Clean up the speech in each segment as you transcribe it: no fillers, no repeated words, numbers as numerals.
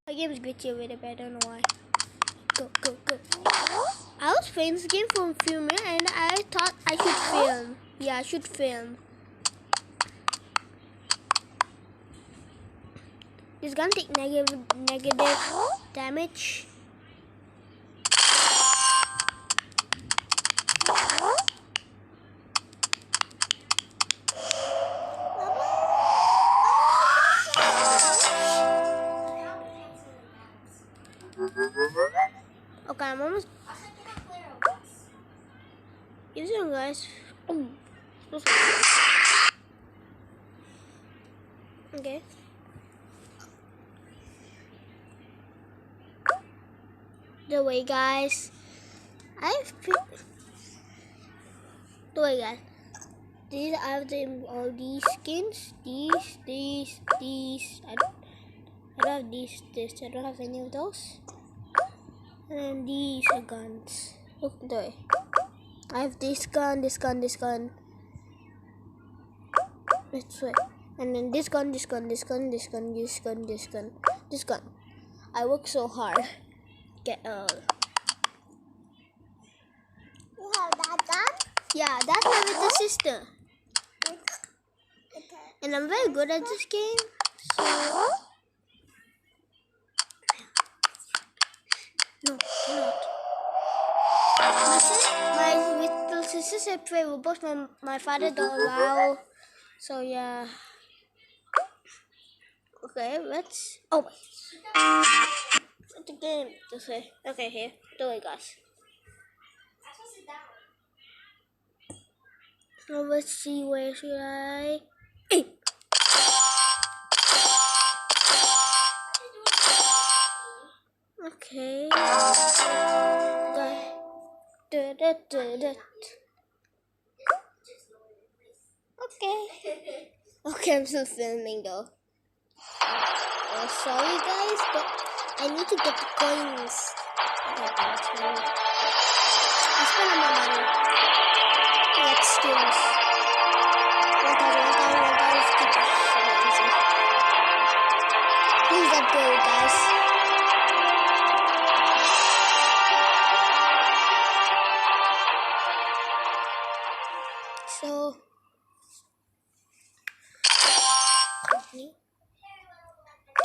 My game is glitchy over there, but I don't know why. Go, go, go. I was playing this game for a few minutes and I thought I should film. Yeah, I should film. This gun take negative damage. Okay, I'm almost. Give it guys. Oh. Okay. The way, guys. The way, guys. I have all these skins. These. I don't have these. I don't have any of those. And these are guns. Look the way. I have this gun. This gun. This gun. And then this gun. I work so hard. Get You have that gun? Yeah, that's my little sister. And I'm very good at this game. So no, cannot. My little sister said play Roblox. My father don't allow. So yeah. Okay, let's. Oh wait. The game. This way. Okay, here. The way, guys. So let's see, where should I? Hey. Okay. Okay. Okay, I'm still filming though. Sorry guys, but I need to get the coins. Okay, that's money. I spent all my money. Get skins. 1,000. Please let go, guys.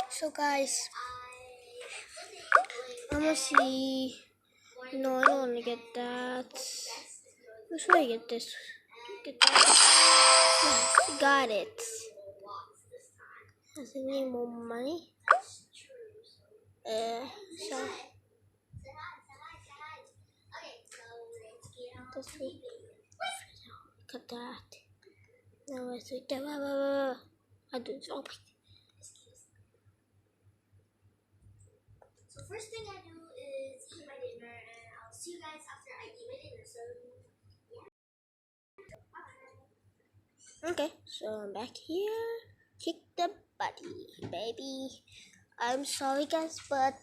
So guys, I'm gonna see. No, I don't want to get that. Where should I get this? Get that. Yes, got it. Does it need more money? So this week. Got that. Now let's do that. I do it. Oh my. So first thing I do is eat my dinner, and I'll see you guys after I eat my dinner. So yeah. Okay, so I'm back here. Kick the body, baby. I'm sorry, guys, but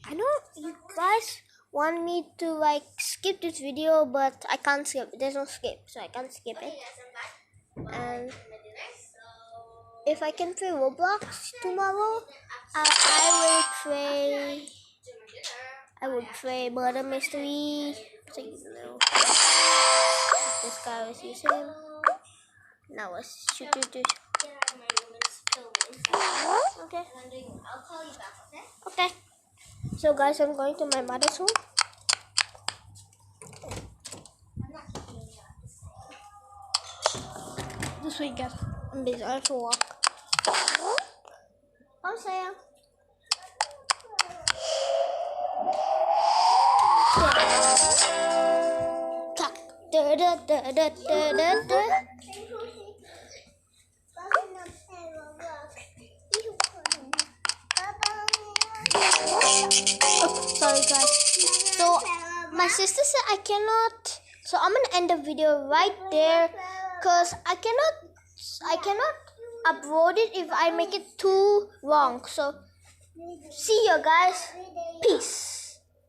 I know you guys want me to like skip this video, but I can't skip. There's no skip, so I can't skip it. And if I can play Roblox tomorrow, I will play Murder Mystery. So, you know, this guy was using. Now let's shoot. Okay. I'll call you back, okay? Okay. So guys, I'm going to my mother's home. I'm not keeping you out this This way, guys. I'm busy. I have to walk. Oh, Sam. Oh, sorry guys. So my sister said I cannot. So I'm gonna end the video right there, cause I cannot upload it if I make it too long. So see you guys. Peace.